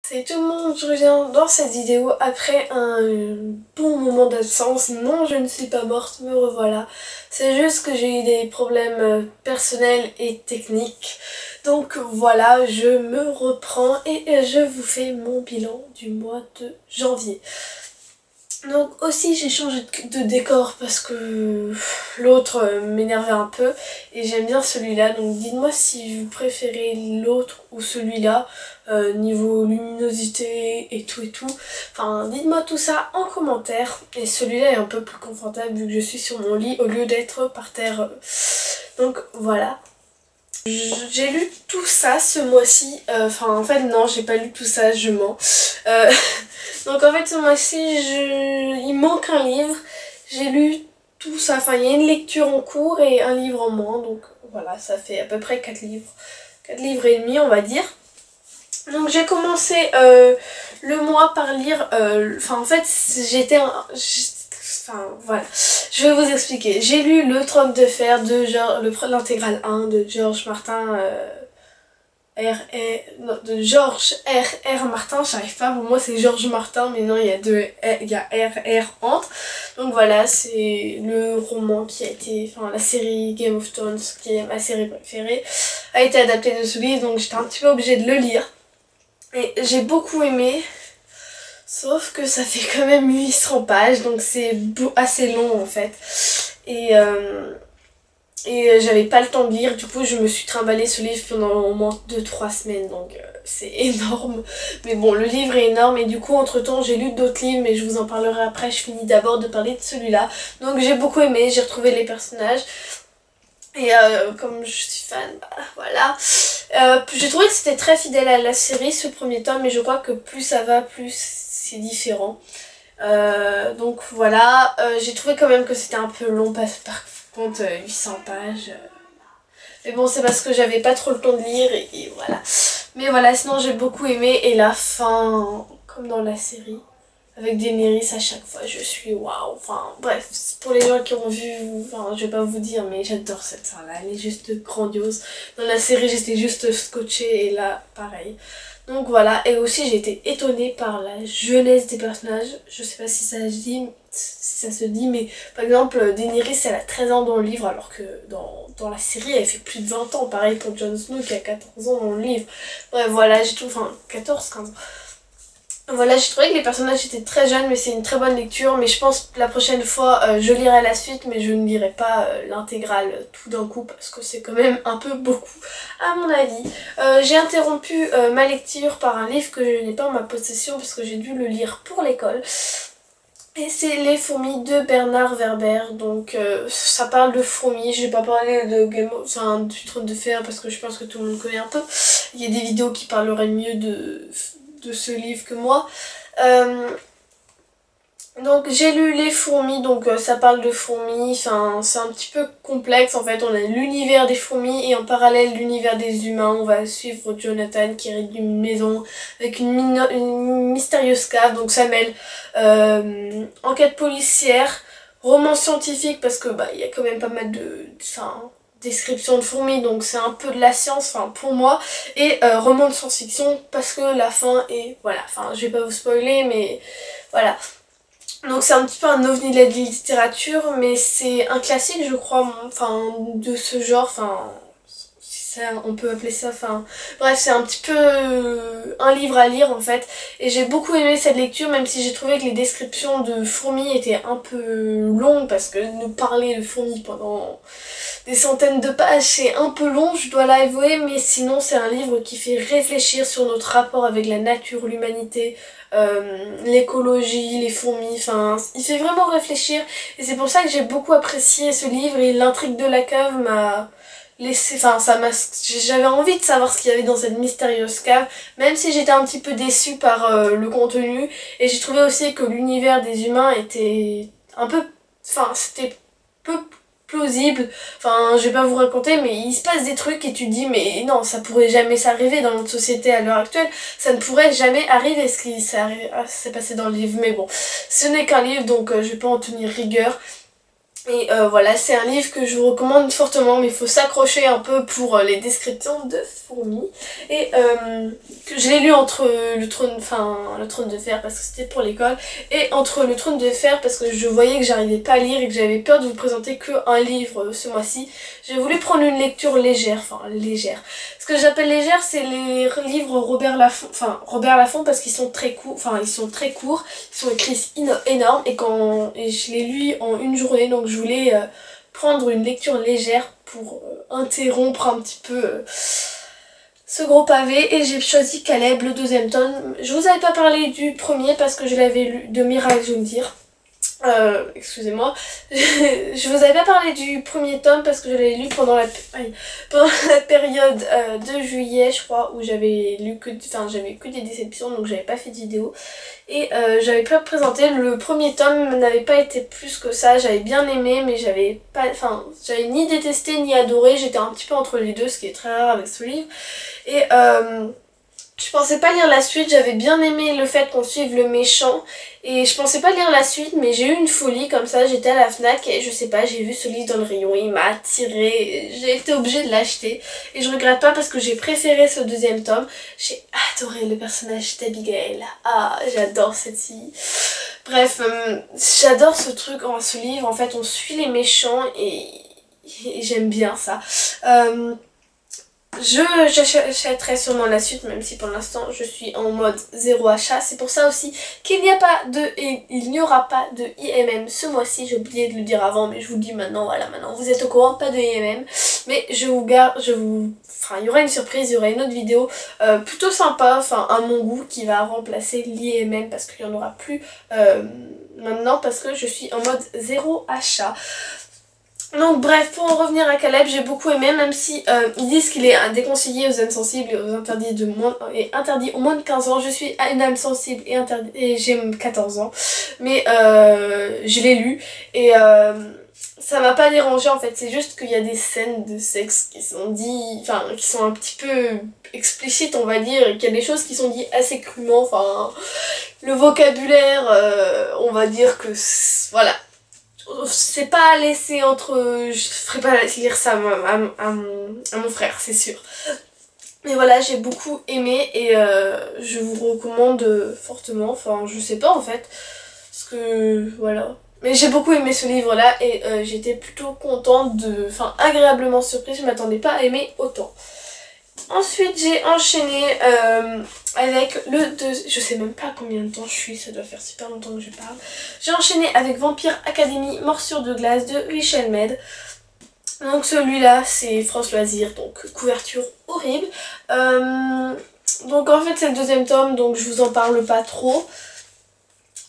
C'est tout le monde, je reviens dans cette vidéo après un bon moment d'absence. Non, je ne suis pas morte, me revoilà. C'est juste que j'ai eu des problèmes personnels et techniques. Donc voilà, je me reprends et je vous fais mon bilan du mois de janvier. Donc aussi j'ai changé de décor parce que l'autre m'énervait un peu et j'aime bien celui-là, donc dites-moi si vous préférez l'autre ou celui-là niveau luminosité et tout. Enfin dites-moi tout ça en commentaire, et celui-là est un peu plus confortable vu que je suis sur mon lit au lieu d'être par terre. Donc voilà. J'ai lu tout ça ce mois-ci, enfin en fait non, j'ai pas lu tout ça, je mens. Donc en fait ce mois-ci il manque un livre, j'ai lu tout ça, enfin il y a une lecture en cours et un livre en moins, donc voilà, ça fait à peu près 4 livres. 4 livres et demi on va dire. Donc j'ai commencé le mois par lire, enfin en fait enfin voilà, je vais vous expliquer. J'ai lu Le Trône de Fer de l'intégrale 1 de George Martin, de George R. Martin, j'arrive pas, pour moi c'est George Martin, mais non, il y a il y a R entre. Donc voilà, c'est le roman qui a été, enfin la série Game of Thrones, qui est ma série préférée, a été adaptée de ce livre, donc j'étais un petit peu obligée de le lire. Et j'ai beaucoup aimé, sauf que ça fait quand même 800 pages, donc c'est assez long en fait. Et j'avais pas le temps de lire, du coup je me suis trimballée ce livre pendant au moins 2-3 semaines, donc c'est énorme. Mais bon, le livre est énorme et du coup entre temps j'ai lu d'autres livres, mais je vous en parlerai après. Je finis d'abord de parler de celui-là. Donc j'ai beaucoup aimé, j'ai retrouvé les personnages. Et comme je suis fan, bah voilà. J'ai trouvé que c'était très fidèle à la série ce premier tome, mais je crois que plus ça va, plus c'est différent. Donc voilà, j'ai trouvé quand même que c'était un peu long par contre 800 pages. Mais bon, c'est parce que j'avais pas trop le temps de lire et voilà. Mais voilà, sinon j'ai beaucoup aimé, et la fin, comme dans la série, avec Daenerys à chaque fois, je suis waouh. Enfin bref, pour les gens qui ont vu, enfin je vais pas vous dire, mais j'adore cette scène là, elle est juste grandiose. Dans la série j'étais juste scotchée et là pareil. Donc voilà, et aussi j'ai été étonnée par la jeunesse des personnages. Je sais pas si ça se dit, mais par exemple Daenerys elle a 13 ans dans le livre, alors que dans la série elle fait plus de 20 ans. Pareil pour Jon Snow qui a 14 ans dans le livre. Bref voilà, j'ai tout, enfin 14-15 ans. Voilà, j'ai trouvé que les personnages étaient très jeunes, mais c'est une très bonne lecture. Mais je pense que la prochaine fois, je lirai la suite, mais je ne lirai pas l'intégrale tout d'un coup, parce que c'est quand même un peu beaucoup, à mon avis. J'ai interrompu ma lecture par un livre que je n'ai pas en ma possession, parce que j'ai dû le lire pour l'école. Et c'est Les Fourmis de Bernard Werber. Donc ça parle de fourmis. Je vais pas parler de du Trône de Fer parce que je pense que tout le monde connaît un peu. Il y a des vidéos qui parleraient mieux de ce livre que moi. Donc j'ai lu Les Fourmis, donc ça parle de fourmis, enfin c'est un petit peu complexe en fait. On a l'univers des fourmis et en parallèle l'univers des humains. On va suivre Jonathan qui hérite d'une maison avec une mystérieuse cave, donc ça mêle enquête policière, roman scientifique, parce que bah il y a quand même pas mal de description de fourmis, donc c'est un peu de la science, enfin pour moi, et roman de science-fiction parce que la fin est, voilà, enfin je vais pas vous spoiler, mais voilà. Donc c'est un petit peu un ovni de la littérature, mais c'est un classique je crois, enfin de ce genre, enfin si ça, on peut appeler ça, enfin bref, c'est un petit peu un livre à lire en fait, et j'ai beaucoup aimé cette lecture, même si j'ai trouvé que les descriptions de fourmis étaient un peu longues, parce que nous parler de fourmis pendant des centaines de pages c'est un peu long, je dois l'avouer, mais sinon c'est un livre qui fait réfléchir sur notre rapport avec la nature, l'humanité, l'écologie, les fourmis, enfin il fait vraiment réfléchir, et c'est pour ça que j'ai beaucoup apprécié ce livre, et l'intrigue de la cave m'a laissé, enfin j'avais envie de savoir ce qu'il y avait dans cette mystérieuse cave, même si j'étais un petit peu déçue par le contenu, et j'ai trouvé aussi que l'univers des humains était un peu, enfin c'était peu plausible, enfin je vais pas vous raconter, mais il se passe des trucs et tu te dis mais non, ça pourrait jamais s'arriver dans notre société à l'heure actuelle, ça ne pourrait jamais arriver ce qui s'est passé dans le livre, mais bon, ce n'est qu'un livre, donc je vais pas en tenir rigueur. Et voilà, c'est un livre que je vous recommande fortement, mais il faut s'accrocher un peu pour les descriptions de fourmis. Et que je l'ai lu entre le trône de fer parce que c'était pour l'école, et entre le trône de fer parce que je voyais que j'arrivais pas à lire et que j'avais peur de vous présenter qu'un livre ce mois-ci. J'ai voulu prendre une lecture légère, Ce que j'appelle légère, c'est les livres Robert Laffont parce qu'ils sont très courts, ils sont écrits énormes et je l'ai lu en une journée, donc je voulais prendre une lecture légère pour interrompre un petit peu ce gros pavé, et j'ai choisi Caleb, le deuxième tome. Je vous avais pas parlé du premier parce que je l'avais lu, de Miracle Jundir. Excusez-moi, je vous avais pas parlé du premier tome parce que je l'avais lu pendant la période de juillet, je crois, où j'avais que des déceptions, donc j'avais pas fait de vidéo. Et j'avais pas présenté, le premier tome n'avait pas été plus que ça, j'avais bien aimé, mais j'avais ni détesté ni adoré, j'étais un petit peu entre les deux, ce qui est très rare avec ce livre. Et je pensais pas lire la suite, j'avais bien aimé le fait qu'on suive le méchant et je pensais pas lire la suite, mais j'ai eu une folie comme ça, j'étais à la FNAC et je sais pas, j'ai vu ce livre dans le rayon, il m'a attiré, j'ai été obligée de l'acheter et je regrette pas parce que j'ai préféré ce deuxième tome. J'ai adoré le personnage d'Abigail, j'adore cette fille. Bref, j'adore ce livre, en fait on suit les méchants et j'aime bien ça. J'achèterai sûrement la suite, même si pour l'instant je suis en mode zéro achat. C'est pour ça aussi qu'il n'y aura pas de IMM ce mois-ci. J'ai oublié de le dire avant, mais je vous le dis maintenant, voilà, maintenant vous êtes au courant, pas de IMM. Mais il y aura une surprise, il y aura une autre vidéo plutôt sympa, à mon goût, qui va remplacer l'IMM parce qu'il n'y en aura plus maintenant parce que je suis en mode zéro achat. Donc bref, pour en revenir à Caleb, j'ai beaucoup aimé, même si ils disent qu'il est déconseillé aux âmes sensibles et aux interdit aux moins de 15 ans. Je suis une âme sensible et j'ai 14 ans, mais je l'ai lu et ça m'a pas dérangé en fait. C'est juste qu'il y a des scènes de sexe qui sont qui sont un petit peu explicites, on va dire, et qu'il y a des choses qui sont dites assez crûment. Le vocabulaire, on va dire que voilà. C'est pas à laisser je ferai pas lire ça à mon frère, c'est sûr. Mais voilà, j'ai beaucoup aimé et je vous recommande fortement, je sais pas en fait, parce que voilà. Mais j'ai beaucoup aimé ce livre là et j'étais plutôt contente agréablement surprise, je m'attendais pas à aimer autant. Ensuite j'ai enchaîné avec je sais même pas combien de temps je suis, ça doit faire super longtemps que je parle. J'ai enchaîné avec Vampire Academy, Morsure de glace de Richel Med. Donc celui-là c'est France Loisirs, donc couverture horrible. Donc en fait c'est le deuxième tome, donc je vous en parle pas trop.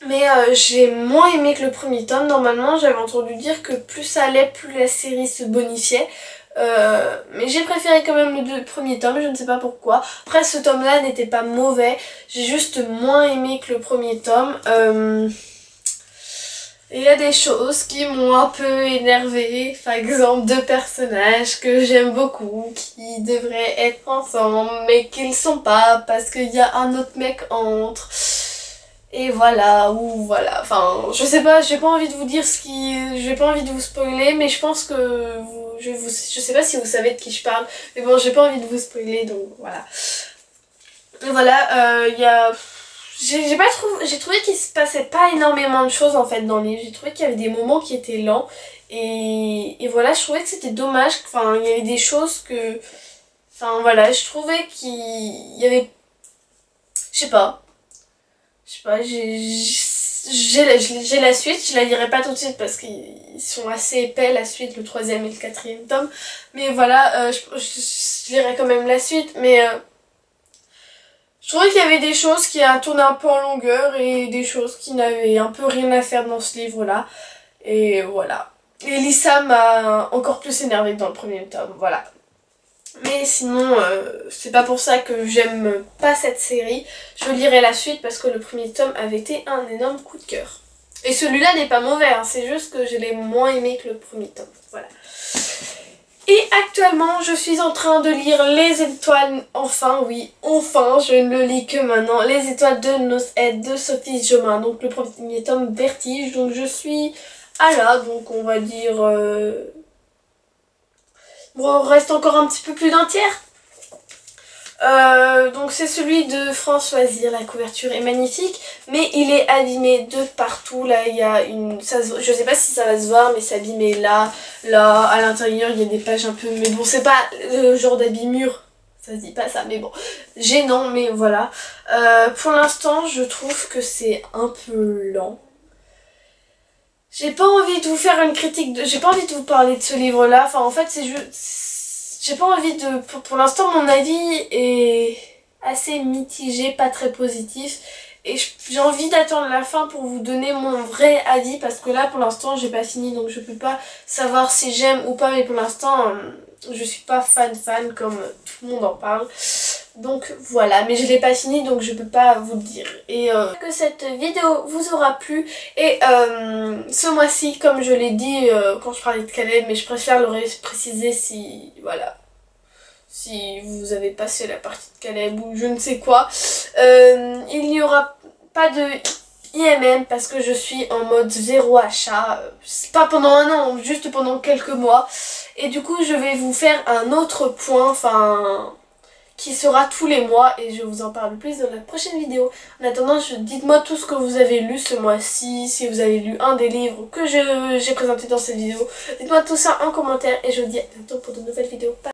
Mais j'ai moins aimé que le premier tome. Normalement j'avais entendu dire que plus ça allait, plus la série se bonifiait. Mais j'ai préféré quand même le premier tome, je ne sais pas pourquoi. Après ce tome là n'était pas mauvais, j'ai juste moins aimé que le premier tome. Il y a des choses qui m'ont un peu énervée, par exemple deux personnages que j'aime beaucoup qui devraient être ensemble mais qu'ils sont pas parce qu'il y a un autre mec entre. Et voilà, je sais pas, j'ai pas envie de vous dire j'ai pas envie de vous spoiler, mais je pense que je sais pas si vous savez de qui je parle, mais bon, j'ai pas envie de vous spoiler, donc voilà. Et voilà, j'ai trouvé qu'il se passait pas énormément de choses en fait dans le livre, j'ai trouvé qu'il y avait des moments qui étaient lents, et voilà, je trouvais que c'était dommage, il y avait des choses que, voilà, je trouvais qu'il y avait, je sais pas, j'ai la suite, je la lirai pas tout de suite parce qu'ils sont assez épais, la suite, le troisième et le quatrième tome. Mais voilà, je lirai quand même la suite, mais je trouvais qu'il y avait des choses qui a tourné un peu en longueur et des choses qui n'avaient un peu rien à faire dans ce livre-là. Et voilà. Et Lisa m'a encore plus énervée que dans le premier tome, voilà. Mais sinon, c'est pas pour ça que j'aime pas cette série. Je lirai la suite parce que le premier tome avait été un énorme coup de cœur. Et celui-là n'est pas mauvais, hein, c'est juste que je l'ai moins aimé que le premier tome. Voilà. Et actuellement, je suis en train de lire Les Étoiles, enfin, je ne le lis que maintenant. Les Étoiles de Nos Aides de Sophie Jomain, donc le premier tome Vertige. Donc je suis à là, donc on va dire... Bon, on reste encore un petit peu plus d'un tiers. Donc c'est celui de Françoisir, la couverture est magnifique, mais il est abîmé de partout. Là il y a une... je sais pas si ça va se voir, mais c'est abîmé là, à l'intérieur il y a des pages un peu... Mais bon, c'est pas le genre d'abîmure, ça se dit pas ça, mais bon, gênant, mais voilà. Pour l'instant je trouve que c'est un peu lent. J'ai pas envie de vous faire une critique, j'ai pas envie de vous parler de ce livre là, enfin en fait c'est juste... J'ai pas envie de... Pour l'instant, mon avis est assez mitigé, pas très positif. Et j'ai envie d'attendre la fin pour vous donner mon vrai avis. Parce que là, pour l'instant, j'ai pas fini. Donc je peux pas savoir si j'aime ou pas. Mais pour l'instant, je suis pas fan comme tout le monde en parle. Donc voilà, mais je l'ai pas fini donc je peux pas vous le dire. Et que cette vidéo vous aura plu. Et ce mois-ci, comme je l'ai dit quand je parlais de Caleb, mais je préfère le préciser si, voilà, si vous avez passé la partie de Caleb ou je ne sais quoi. Il n'y aura pas de IMM parce que je suis en mode zéro achat. Pas pendant un an, juste pendant quelques mois. Et du coup, je vais vous faire un autre point, enfin... qui sera tous les mois et je vous en parle plus dans la prochaine vidéo. En attendant, dites-moi tout ce que vous avez lu ce mois-ci, si vous avez lu un des livres que j'ai présenté dans cette vidéo. Dites-moi tout ça en commentaire et je vous dis à bientôt pour de nouvelles vidéos. Bye.